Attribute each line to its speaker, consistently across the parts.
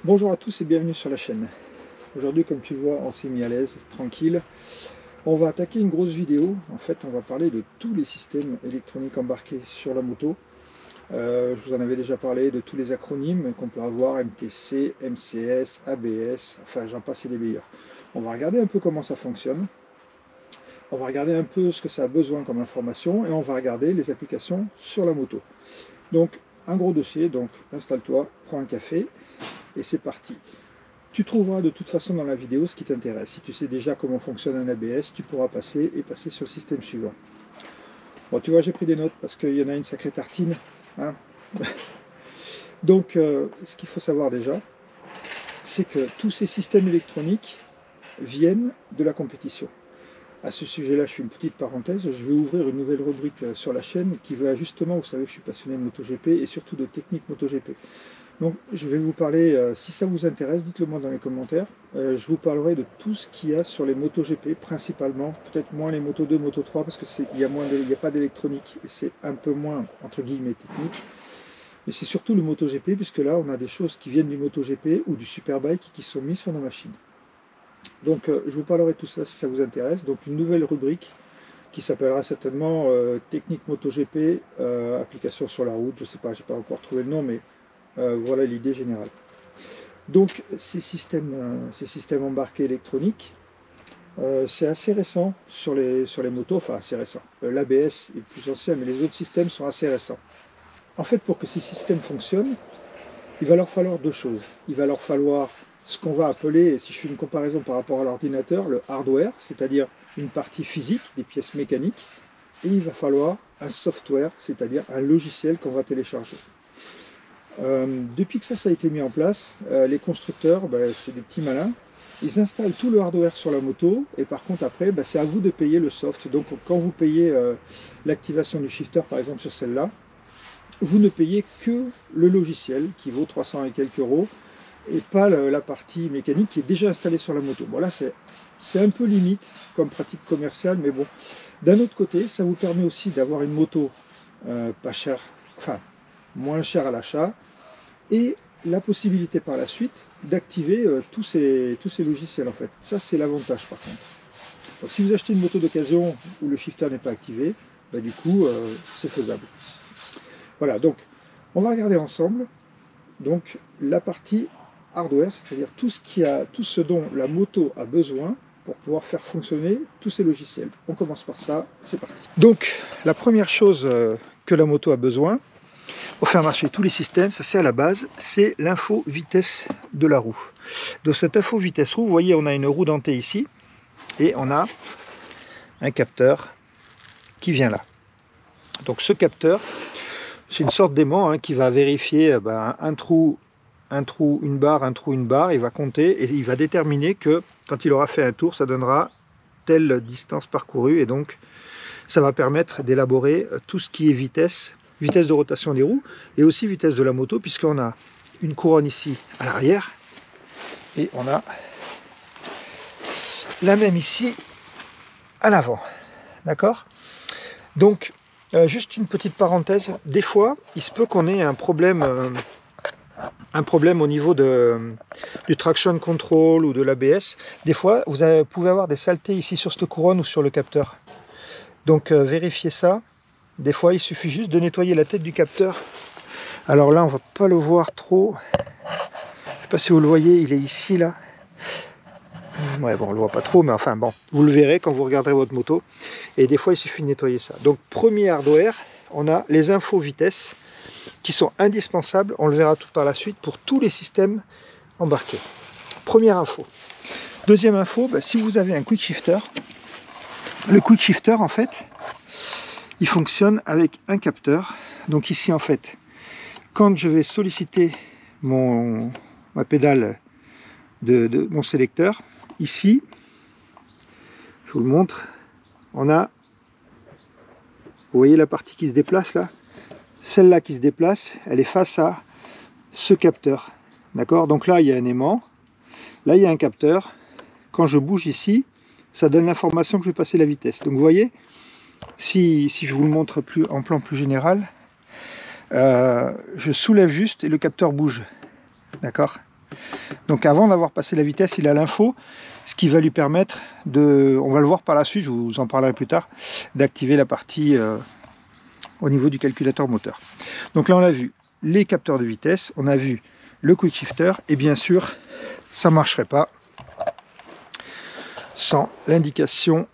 Speaker 1: Bonjour à tous et bienvenue sur la chaîne. Aujourd'hui, comme tu le vois, on s'est mis à l'aise, tranquille. On va attaquer une grosse vidéo. En fait, on va parler de tous les systèmes électroniques embarqués sur la moto. Je vous en avais déjà parlé de tous les acronymes qu'on peut avoir, MTC, MCS, ABS, enfin j'en passe et des meilleurs. On va regarder un peu comment ça fonctionne. On va regarder un peu ce que ça a besoin comme information et on va regarder les applications sur la moto. Donc, un gros dossier, donc installe-toi, prends un café et c'est parti. Tu trouveras de toute façon dans la vidéo ce qui t'intéresse. Si tu sais déjà comment fonctionne un ABS, tu pourras passer sur le système suivant. Bon, tu vois, j'ai pris des notes parce qu'il y en a une sacrée tartine. Hein. Donc, ce qu'il faut savoir déjà, c'est que tous ces systèmes électroniques viennent de la compétition. À ce sujet-là, je fais une petite parenthèse. Je vais ouvrir une nouvelle rubrique sur la chaîne qui va justement, vous savez que je suis passionné de MotoGP et surtout de technique MotoGP. Donc je vais vous parler, si ça vous intéresse, dites-le moi dans les commentaires. Je vous parlerai de tout ce qu'il y a sur les MotoGP, principalement, peut-être moins les Moto 2, Moto 3, parce qu'il n'y a pas d'électronique, et c'est un peu moins, entre guillemets, technique. Mais c'est surtout le MotoGP, puisque là, on a des choses qui viennent du MotoGP ou du Superbike qui sont mises sur nos machines. Donc je vous parlerai de tout ça si ça vous intéresse. Donc une nouvelle rubrique qui s'appellera certainement Technique MotoGP, application sur la route, je ne sais pas, je n'ai pas encore trouvé le nom, mais voilà l'idée générale. Donc ces systèmes embarqués électroniques, c'est assez récent sur les motos, enfin assez récent. L'ABS est plus ancien, mais les autres systèmes sont assez récents. En fait, pour que ces systèmes fonctionnent, il va leur falloir deux choses. Il va leur falloir ce qu'on va appeler, si je fais une comparaison par rapport à l'ordinateur, le hardware, c'est-à-dire une partie physique, des pièces mécaniques, et il va falloir un software, c'est-à-dire un logiciel qu'on va télécharger. Depuis que ça a été mis en place, les constructeurs, c'est des petits malins, ils installent tout le hardware sur la moto, et par contre après, c'est à vous de payer le soft. Donc quand vous payez l'activation du shifter, par exemple sur celle-là, vous ne payez que le logiciel, qui vaut 300 et quelques euros, et pas la partie mécanique qui est déjà installée sur la moto. Bon là, c'est un peu limite comme pratique commerciale, mais bon. D'un autre côté, ça vous permet aussi d'avoir une moto pas chère, enfin moins chère à l'achat, et la possibilité par la suite d'activer tous ces logiciels en fait. Ça c'est l'avantage par contre. Donc si vous achetez une moto d'occasion où le shifter n'est pas activé, du coup c'est faisable. Voilà, donc on va regarder ensemble donc la partie hardware, c'est-à-dire tout ce dont la moto a besoin pour pouvoir faire fonctionner tous ces logiciels. On commence par ça, c'est parti. Donc la première chose que la moto a besoin pour faire marcher tous les systèmes, ça c'est à la base, c'est l'info vitesse de la roue. Donc cette info vitesse roue, vous voyez, on a une roue dentée ici, et on a un capteur qui vient là. Donc ce capteur, c'est une sorte d'aimant qui va vérifier un trou, une barre, il va compter, et il va déterminer que quand il aura fait un tour, ça donnera telle distance parcourue, et donc ça va permettre d'élaborer tout ce qui est vitesse de rotation des roues, et aussi vitesse de la moto, puisqu'on a une couronne ici à l'arrière, et on a la même ici à l'avant. D'accord? Donc, juste une petite parenthèse, des fois, il se peut qu'on ait un problème au niveau du traction control ou de l'ABS. Des fois, vous pouvez avoir des saletés ici sur cette couronne ou sur le capteur. Donc, vérifiez ça. Des fois, il suffit juste de nettoyer la tête du capteur. Alors là, on va pas le voir trop. Je sais pas si vous le voyez, il est ici, là. Ouais, bon, on le voit pas trop, mais enfin, bon, vous le verrez quand vous regarderez votre moto. Et des fois, il suffit de nettoyer ça. Donc, premier hardware, on a les infos vitesse qui sont indispensables. On le verra tout par la suite pour tous les systèmes embarqués. Première info. Deuxième info, si vous avez un quick shifter, le quick shifter, en fait, il fonctionne avec un capteur. Donc ici, en fait, quand je vais solliciter ma pédale de mon sélecteur, ici, je vous le montre, on a, vous voyez la partie qui se déplace là, celle-là qui se déplace, elle est face à ce capteur. D'accord? Donc là, il y a un aimant, là, il y a un capteur. Quand je bouge ici, ça donne l'information que je vais passer la vitesse. Donc vous voyez, si je vous le montre en plan plus général, je soulève juste et le capteur bouge. D'accord? Donc avant d'avoir passé la vitesse, il a l'info, ce qui va lui permettre de, on va le voir par la suite, je vous en parlerai plus tard, d'activer la partie au niveau du calculateur moteur. Donc là on a vu les capteurs de vitesse, on a vu le quick shifter, et bien sûr ça ne marcherait pas sans l'indication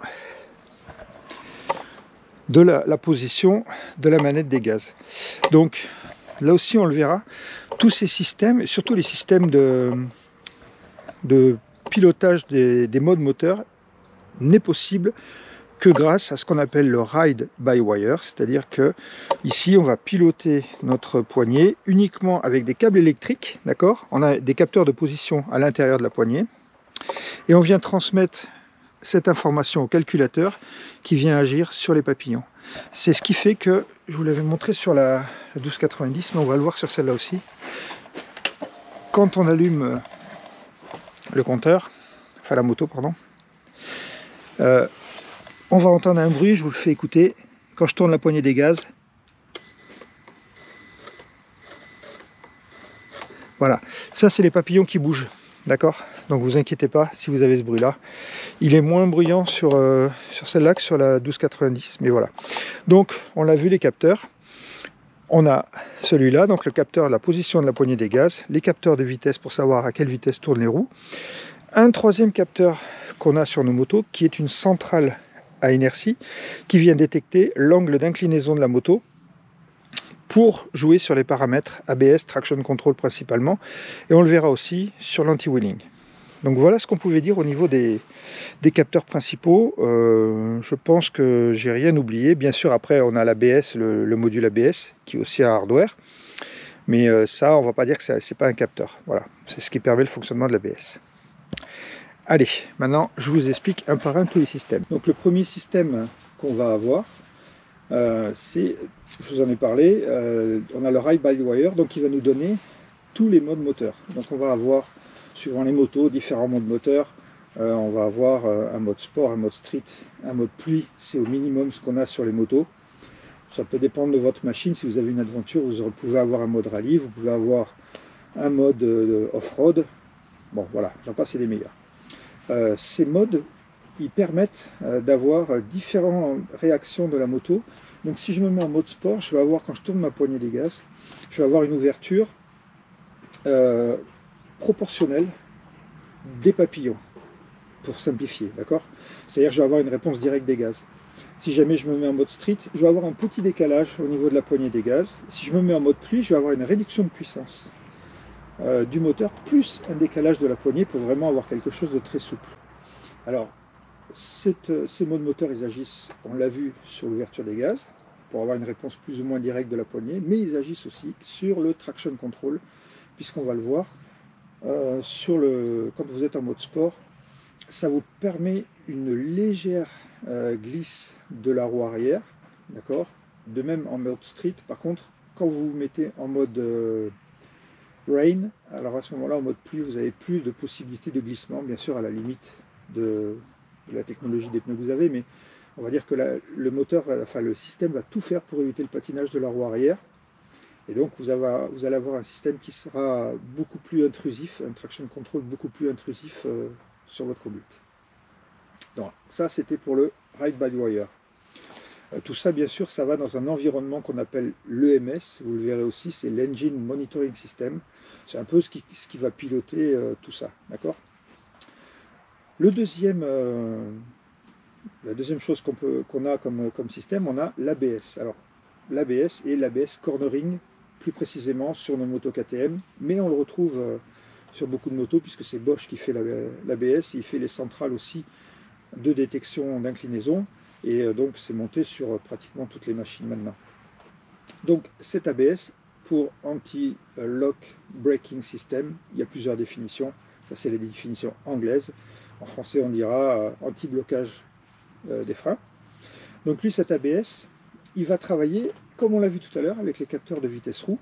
Speaker 1: de la position de la manette des gaz. Donc là aussi on le verra, tous ces systèmes, et surtout les systèmes de pilotage des modes moteurs, n'est possible que grâce à ce qu'on appelle le ride by wire, c'est-à-dire que ici on va piloter notre poignée uniquement avec des câbles électriques, d'accord? On a des capteurs de position à l'intérieur de la poignée et on vient transmettre cette information au calculateur qui vient agir sur les papillons. C'est ce qui fait que, je vous l'avais montré sur la 1290, mais on va le voir sur celle-là aussi, quand on allume le compteur, enfin la moto pardon, on va entendre un bruit, je vous le fais écouter, quand je tourne la poignée des gaz. Voilà, ça c'est les papillons qui bougent, d'accord? Donc vous inquiétez pas si vous avez ce bruit là. Il est moins bruyant sur celle-là que sur la 1290, mais voilà. Donc on l'a vu, les capteurs. On a celui-là, donc le capteur de la position de la poignée des gaz, les capteurs de vitesse pour savoir à quelle vitesse tournent les roues. Un troisième capteur qu'on a sur nos motos qui est une centrale à inertie qui vient détecter l'angle d'inclinaison de la moto pour jouer sur les paramètres ABS, Traction Control principalement, et on le verra aussi sur l'anti-wheeling. Donc voilà ce qu'on pouvait dire au niveau des capteurs principaux. Je pense que j'ai rien oublié. Bien sûr, après on a l'ABS, le module ABS qui est aussi un hardware, mais ça on va pas dire que c'est pas un capteur. Voilà, c'est ce qui permet le fonctionnement de l'ABS. Allez, maintenant je vous explique un par un tous les systèmes. Donc le premier système qu'on va avoir, c'est, je vous en ai parlé, on a le ride by wire, donc il va nous donner tous les modes moteurs. Donc on va avoir, suivant les motos, différents modes moteurs. On va avoir un mode sport, un mode street, un mode pluie, c'est au minimum ce qu'on a sur les motos. Ça peut dépendre de votre machine. Si vous avez une Adventure, vous pouvez avoir un mode rallye, vous pouvez avoir un mode off-road. Bon voilà, j'en passe et des meilleurs. Ces modes, ils permettent d'avoir différentes réactions de la moto. Donc si je me mets en mode sport, je vais avoir, quand je tourne ma poignée des gaz, je vais avoir une ouverture proportionnelle des papillons, pour simplifier, d'accord? C'est-à-dire que je vais avoir une réponse directe des gaz. Si jamais je me mets en mode street, je vais avoir un petit décalage au niveau de la poignée des gaz. Si je me mets en mode pluie, je vais avoir une réduction de puissance du moteur, plus un décalage de la poignée pour vraiment avoir quelque chose de très souple. Alors, ces modes moteurs, ils agissent, on l'a vu, sur l'ouverture des gaz, pour avoir une réponse plus ou moins directe de la poignée, mais ils agissent aussi sur le traction control, puisqu'on va le voir, quand vous êtes en mode sport, ça vous permet une légère glisse de la roue arrière, d'accord? De même en mode street. Par contre, quand vous vous mettez en mode rain, alors à ce moment-là, en mode pluie, vous n'avez plus de possibilité de glissement, bien sûr à la limite de la technologie des pneus que vous avez, mais on va dire que le moteur, enfin le système va tout faire pour éviter le patinage de la roue arrière. Et donc vous allez avoir un système qui sera beaucoup plus intrusif, un traction control beaucoup plus intrusif sur votre conduite. Donc ça c'était pour le ride by wire. Tout ça bien sûr ça va dans un environnement qu'on appelle l'EMS, vous le verrez aussi, c'est l'Engine Monitoring System. C'est un peu ce qui va piloter tout ça, d'accord? La deuxième chose qu'on a comme système, on a l'ABS. Alors l'ABS et l'ABS cornering, plus précisément sur nos motos KTM, mais on le retrouve sur beaucoup de motos puisque c'est Bosch qui fait l'ABS, il fait les centrales aussi de détection d'inclinaison, et donc c'est monté sur pratiquement toutes les machines maintenant. Donc cet ABS, pour Anti-Lock Braking System, il y a plusieurs définitions, ça c'est les définitions anglaises, en français on dira anti-blocage des freins. Donc lui, cet ABS, il va travailler, comme on l'a vu tout à l'heure, avec les capteurs de vitesse roue.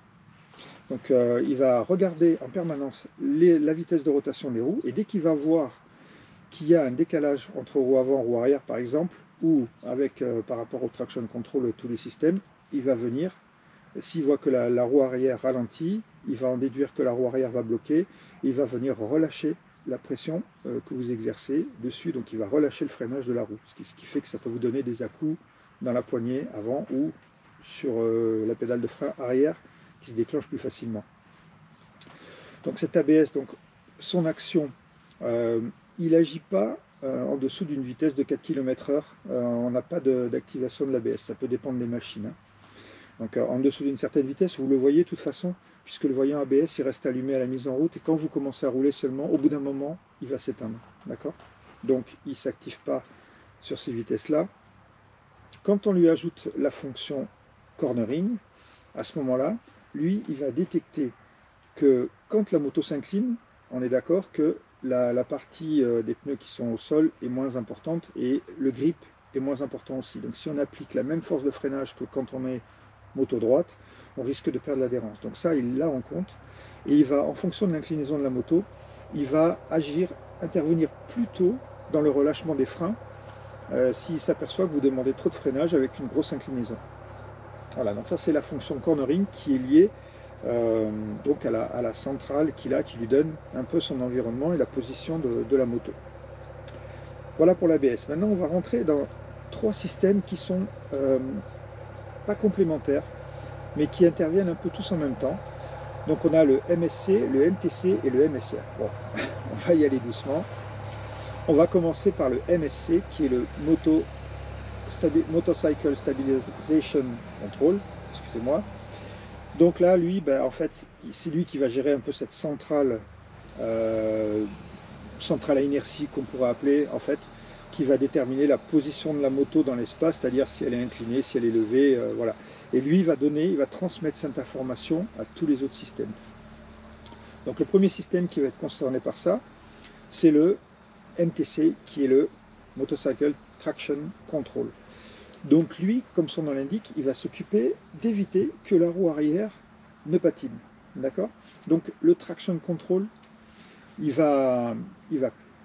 Speaker 1: Donc il va regarder en permanence la vitesse de rotation des roues, et dès qu'il va voir qu'il y a un décalage entre roue avant et roue arrière par exemple, ou avec par rapport au traction control tous les systèmes, il va venir s'il voit que la roue arrière ralentit, il va en déduire que la roue arrière va bloquer, et il va venir relâcher la pression que vous exercez dessus, donc il va relâcher le freinage de la roue, ce qui fait que ça peut vous donner des à-coups dans la poignée avant ou sur la pédale de frein arrière qui se déclenche plus facilement. Donc cet ABS, donc, son action, il n'agit pas en dessous d'une vitesse de 4 km/h, on n'a pas d'activation de l'ABS, ça peut dépendre des machines. Hein. Donc en dessous d'une certaine vitesse, vous le voyez de toute façon, puisque le voyant ABS il reste allumé à la mise en route, et quand vous commencez à rouler seulement, au bout d'un moment, il va s'éteindre. D'accord? Donc il ne s'active pas sur ces vitesses-là. Quand on lui ajoute la fonction cornering, à ce moment-là, lui, il va détecter que quand la moto s'incline, on est d'accord que la partie des pneus qui sont au sol est moins importante et le grip est moins important aussi. Donc si on applique la même force de freinage que quand on est moto droite, on risque de perdre l'adhérence. Donc ça, il l'a en compte. Et il va, en fonction de l'inclinaison de la moto, il va intervenir plus tôt dans le relâchement des freins s'il s'aperçoit que vous demandez trop de freinage avec une grosse inclinaison. Voilà, donc ça c'est la fonction cornering qui est liée donc à la centrale qu'il a, qui lui donne un peu son environnement et la position de la moto. Voilà pour l'ABS. Maintenant on va rentrer dans 3 systèmes qui sont pas complémentaires, mais qui interviennent un peu tous en même temps. Donc on a le MSC, le MTC et le MSR. Bon, on va y aller doucement. On va commencer par le MSC, qui est le Motorcycle Stabilization Control, excusez-moi. Donc là, lui, ben, en fait, c'est lui qui va gérer un peu cette centrale à inertie qu'on pourrait appeler, en fait, qui va déterminer la position de la moto dans l'espace, c'est-à-dire si elle est inclinée, si elle est levée, voilà. Et lui, il va transmettre cette information à tous les autres systèmes. Donc le premier système qui va être concerné par ça, c'est le MTC, qui est le Motorcycle Traction Control. Donc lui, comme son nom l'indique, il va s'occuper d'éviter que la roue arrière ne patine. D'accord? Donc le Traction Control, il va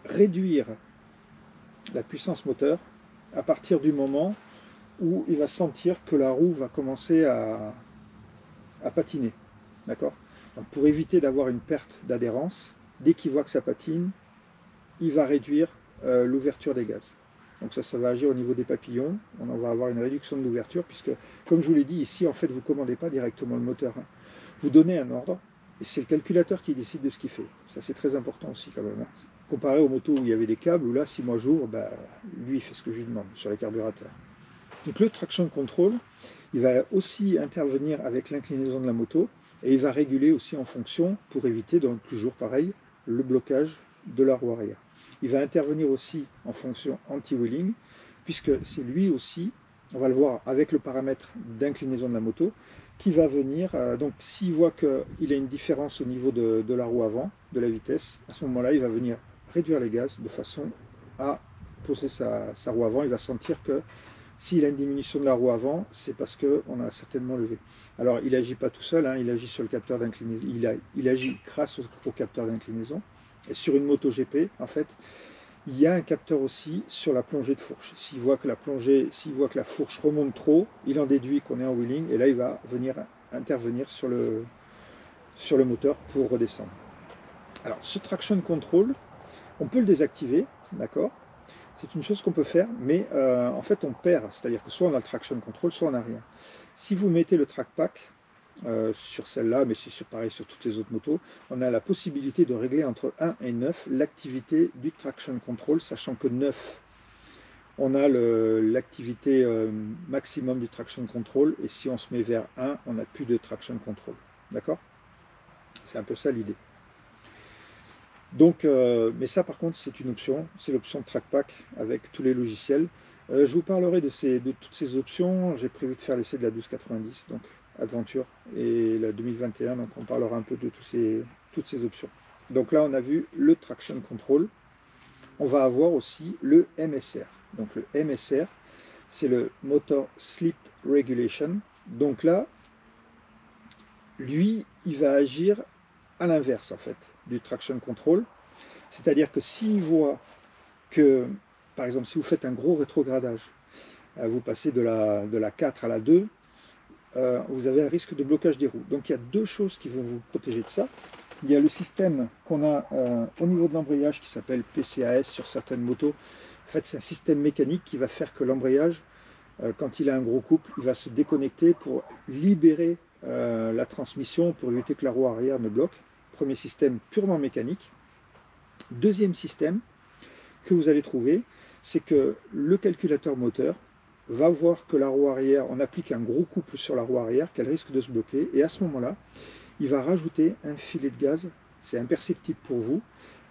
Speaker 1: réduire la puissance moteur à partir du moment où il va sentir que la roue va commencer à patiner. D'accord? Donc pour éviter d'avoir une perte d'adhérence, dès qu'il voit que ça patine, il va réduire l'ouverture des gaz. Donc ça va agir au niveau des papillons. On va avoir une réduction de l'ouverture, puisque, comme je vous l'ai dit, ici, en fait, vous ne commandez pas directement le moteur. Hein. Vous donnez un ordre, et c'est le calculateur qui décide de ce qu'il fait. Ça, c'est très important aussi, quand même. Hein. Comparé aux motos où il y avait des câbles, où là, si moi j'ouvre, bah, lui, il fait ce que je lui demande sur les carburateurs. Donc le traction control, il va aussi intervenir avec l'inclinaison de la moto, et il va réguler aussi en fonction, pour éviter, donc toujours pareil, le blocage de la roue arrière. Il va intervenir aussi en fonction anti-wheeling, puisque c'est lui aussi, on va le voir avec le paramètre d'inclinaison de la moto, qui va venir, donc s'il voit qu'il a une différence au niveau de la roue avant, de la vitesse, à ce moment-là, il va venir réduire les gaz de façon à poser sa roue avant. Il va sentir que s'il a une diminution de la roue avant, c'est parce qu'on a certainement levé. Alors, il n'agit pas tout seul, hein, il agit sur le capteur d'inclinaison, il agit grâce au capteur d'inclinaison. Et sur une moto GP, en fait, il y a un capteur aussi sur la plongée de fourche. S'il voit que la fourche remonte trop, il en déduit qu'on est en wheeling, et là, il va venir intervenir sur le moteur pour redescendre. Alors, ce traction control, on peut le désactiver, d'accord? C'est une chose qu'on peut faire, mais en fait, on perd. C'est-à-dire que soit on a le traction control, soit on n'a rien. Si vous mettez le track pack, sur celle-là, mais c'est pareil sur toutes les autres motos, on a la possibilité de régler entre 1 et 9 l'activité du traction control, sachant que 9, on a l'activité maximum du traction control, et si on se met vers 1, on n'a plus de traction control. D'accord? C'est un peu ça l'idée. Donc, mais ça par contre c'est une option, c'est l'option TrackPack avec tous les logiciels. Je vous parlerai de toutes ces options. J'ai prévu de faire l'essai de la 1290, donc Adventure, et la 2021, donc on parlera un peu de toutes ces options. Donc là on a vu le Traction Control. On va avoir aussi le MSR. Donc le MSR, c'est le Motor Sleep Regulation. Donc là, lui, il va agir à l'inverse en fait du Traction Control. C'est-à-dire que s'il voit que, par exemple, si vous faites un gros rétrogradage, vous passez de la 4 à la 2, vous avez un risque de blocage des roues. Donc il y a deux choses qui vont vous protéger de ça. Il y a le système qu'on a au niveau de l'embrayage qui s'appelle PCAS sur certaines motos. En fait, c'est un système mécanique qui va faire que l'embrayage, quand il a un gros couple, il va se déconnecter pour libérer la transmission, pour éviter que la roue arrière ne bloque. Premier système purement mécanique. Deuxième système que vous allez trouver, c'est que le calculateur moteur va voir que la roue arrière, on applique un gros couple sur la roue arrière, qu'elle risque de se bloquer, et à ce moment-là, il va rajouter un filet de gaz. C'est imperceptible pour vous,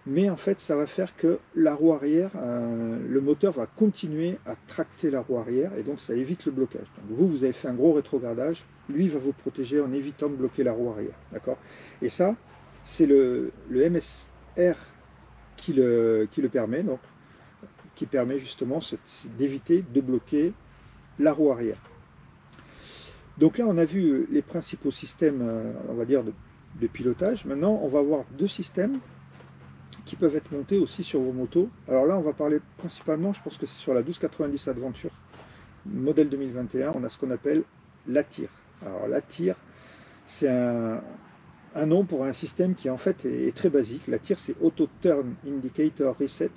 Speaker 1: mais en fait ça va faire que la roue arrière, le moteur va continuer à tracter la roue arrière, et donc ça évite le blocage. Donc vous avez fait un gros rétrogradage, lui il va vous protéger en évitant de bloquer la roue arrière, d'accord? Et ça, c'est le MSR qui le permet, donc qui permet justement d'éviter de bloquer la roue arrière. Donc là, on a vu les principaux systèmes, on va dire, de pilotage. Maintenant, on va voir deux systèmes qui peuvent être montés aussi sur vos motos. Alors là, on va parler principalement, je pense que c'est sur la 1290 Adventure, modèle 2021, on a ce qu'on appelle l'ATIR. Alors l'ATIR, c'est un nom pour un système qui en fait est très basique. L'ATIR, c'est Auto Turn Indicator Reset.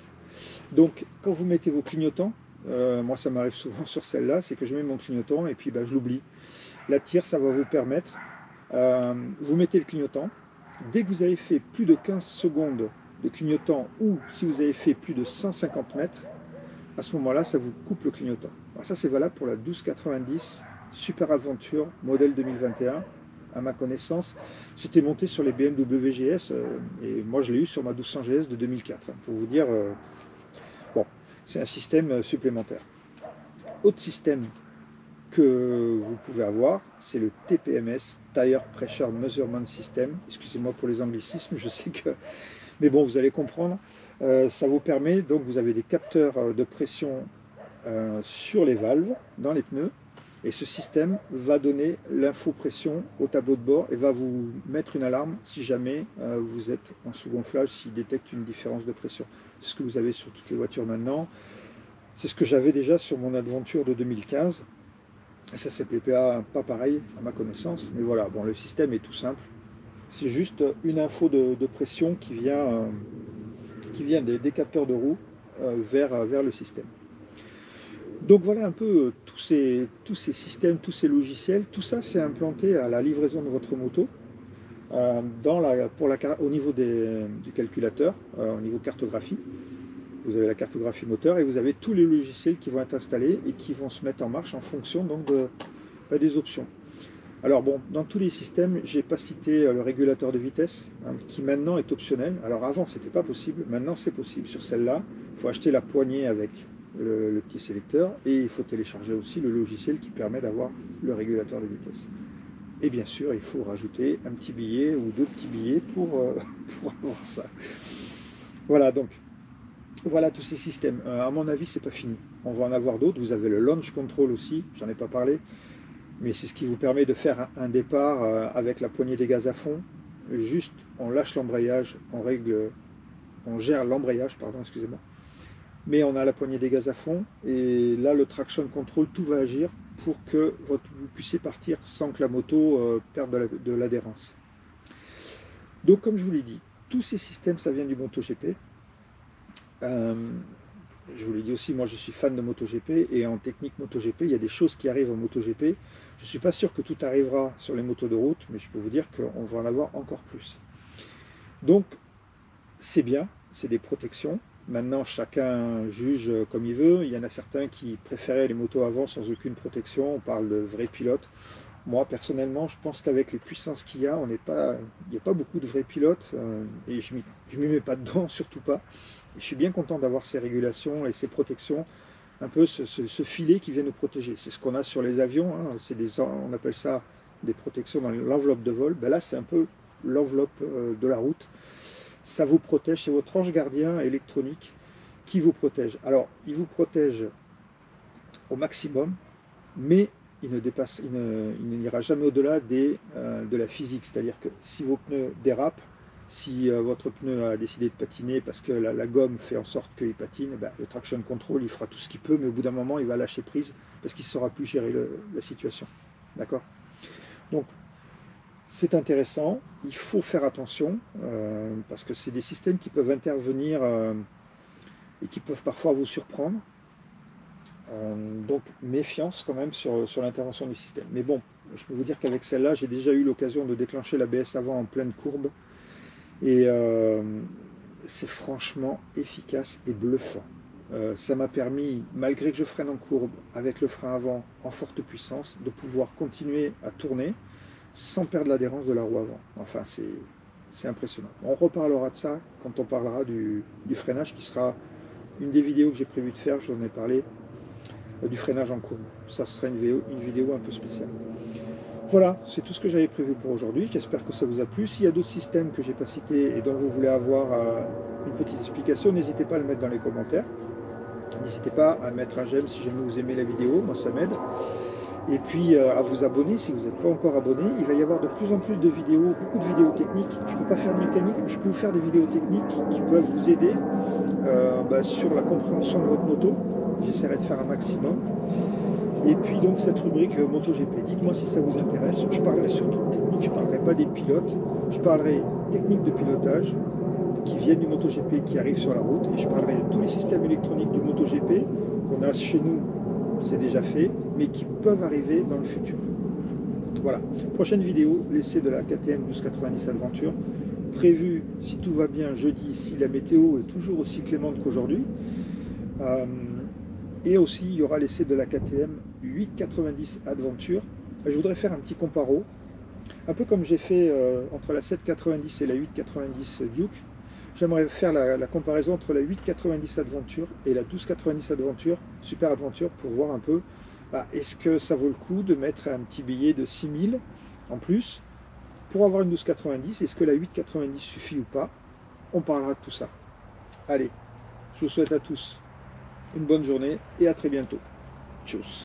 Speaker 1: Donc, quand vous mettez vos clignotants, moi ça m'arrive souvent sur celle-là, c'est que je mets mon clignotant et puis je l'oublie. La tire, ça va vous permettre, vous mettez le clignotant, dès que vous avez fait plus de 15 secondes de clignotant ou si vous avez fait plus de 150 mètres, à ce moment-là, ça vous coupe le clignotant. Alors ça, c'est valable pour la 1290 Super Adventure modèle 2021. À ma connaissance, c'était monté sur les BMW GS et moi je l'ai eu sur ma 1200 GS de 2004, pour vous dire. Bon, c'est un système supplémentaire. Autre système que vous pouvez avoir, c'est le TPMS, Tire Pressure Measurement System. Excusez-moi pour les anglicismes, je sais que... Mais bon, vous allez comprendre. Ça vous permet, donc vous avez des capteurs de pression sur les valves, dans les pneus, et ce système va donner l'info-pression au tableau de bord et va vous mettre une alarme si jamais vous êtes en sous-gonflage, s'il détecte une différence de pression. C'est ce que vous avez sur toutes les voitures maintenant. C'est ce que j'avais déjà sur mon Adventure de 2015. Et ça s'appelait pas pareil à ma connaissance. Mais voilà, bon, le système est tout simple. C'est juste une info de pression qui vient des capteurs de roue vers le système. Donc voilà un peu tous ces systèmes, tous ces logiciels. Tout ça, c'est implanté à la livraison de votre moto au niveau du calculateur, au niveau cartographie. Vous avez la cartographie moteur et vous avez tous les logiciels qui vont être installés et qui vont se mettre en marche en fonction donc des options. Alors bon, dans tous les systèmes, j'ai pas cité le régulateur de vitesse, qui maintenant est optionnel. Alors avant, c'était pas possible, maintenant c'est possible. Sur celle-là, il faut acheter la poignée avec le petit sélecteur et il faut télécharger aussi le logiciel qui permet d'avoir le régulateur de vitesse. Et bien sûr, il faut rajouter un petit billet ou deux petits billets pour avoir ça. Voilà, donc, voilà tous ces systèmes. À mon avis, c'est pas fini. On va en avoir d'autres. Vous avez le launch control aussi, j'en ai pas parlé. Mais c'est ce qui vous permet de faire un départ avec la poignée des gaz à fond. Juste, on lâche l'embrayage, on gère l'embrayage, pardon, excusez-moi. Mais on a la poignée des gaz à fond. Et là, le traction control, tout va agir pour que vous puissiez partir sans que la moto perde de l'adhérence. Donc, comme je vous l'ai dit, tous ces systèmes, ça vient du MotoGP. Je vous l'ai dit aussi, moi je suis fan de MotoGP et en technique MotoGP, il y a des choses qui arrivent en MotoGP. Je ne suis pas sûr que tout arrivera sur les motos de route, mais je peux vous dire qu'on va en avoir encore plus. Donc, c'est bien, c'est des protections. Maintenant, chacun juge comme il veut. Il y en a certains qui préféraient les motos avant sans aucune protection. On parle de vrais pilotes. Moi, personnellement, je pense qu'avec les puissances qu'il y a, il n'y a pas beaucoup de vrais pilotes et je ne m'y mets pas dedans, surtout pas. Et je suis bien content d'avoir ces régulations et ces protections, un peu ce filet qui vient nous protéger. C'est ce qu'on a sur les avions, hein. On appelle ça des protections dans l'enveloppe de vol. Ben là, c'est un peu l'enveloppe de la route. Ça vous protège, c'est votre ange gardien électronique qui vous protège. Alors, il vous protège au maximum, mais il n'ira jamais au-delà de la physique. C'est-à-dire que si vos pneus dérapent, si votre pneu a décidé de patiner parce que la gomme fait en sorte qu'il patine, ben, le traction control, il fera tout ce qu'il peut, mais au bout d'un moment, il va lâcher prise parce qu'il ne saura plus gérer la situation. D'accord ? Donc c'est intéressant, il faut faire attention, parce que c'est des systèmes qui peuvent intervenir et qui peuvent parfois vous surprendre. Donc méfiance quand même sur l'intervention du système. Mais bon, je peux vous dire qu'avec celle-là, j'ai déjà eu l'occasion de déclencher l'ABS avant en pleine courbe. Et c'est franchement efficace et bluffant. Ça m'a permis, malgré que je freine en courbe, avec le frein avant en forte puissance, de pouvoir continuer à tourner sans perdre l'adhérence de la roue avant. Enfin, c'est impressionnant. On reparlera de ça quand on parlera du freinage, qui sera une des vidéos que j'ai prévu de faire, j'en ai parlé, du freinage en courbe. Ça sera une vidéo un peu spéciale. Voilà, c'est tout ce que j'avais prévu pour aujourd'hui. J'espère que ça vous a plu. S'il y a d'autres systèmes que je n'ai pas cités et dont vous voulez avoir une petite explication, n'hésitez pas à le mettre dans les commentaires. N'hésitez pas à mettre un j'aime si jamais vous aimez la vidéo, moi ça m'aide. Et puis à vous abonner si vous n'êtes pas encore abonné. Il va y avoir de plus en plus de vidéos, beaucoup de vidéos techniques. Je ne peux pas faire mécanique, mais je peux vous faire des vidéos techniques qui peuvent vous aider sur la compréhension de votre moto. J'essaierai de faire un maximum. Et puis donc cette rubrique MotoGP, dites-moi si ça vous intéresse. Je parlerai surtout de technique, je ne parlerai pas des pilotes. Je parlerai techniques de pilotage qui viennent du MotoGP, qui arrivent sur la route. Et je parlerai de tous les systèmes électroniques du MotoGP qu'on a chez nous, c'est déjà fait, mais qui peuvent arriver dans le futur. Voilà. Prochaine vidéo, l'essai de la KTM 1290 Adventure. Prévu, si tout va bien, jeudi, si la météo est toujours aussi clémente qu'aujourd'hui. Et aussi, il y aura l'essai de la KTM 890 Adventure. Je voudrais faire un petit comparo, un peu comme j'ai fait entre la 790 et la 890 Duke. J'aimerais faire la comparaison entre la 890 Adventure et la 1290 Adventure, Super Adventure, pour voir un peu, est-ce que ça vaut le coup de mettre un petit billet de 6000 en plus pour avoir une 1290, est-ce que la 890 suffit ou pas? On parlera de tout ça. Allez, je vous souhaite à tous une bonne journée et à très bientôt. Tchuss.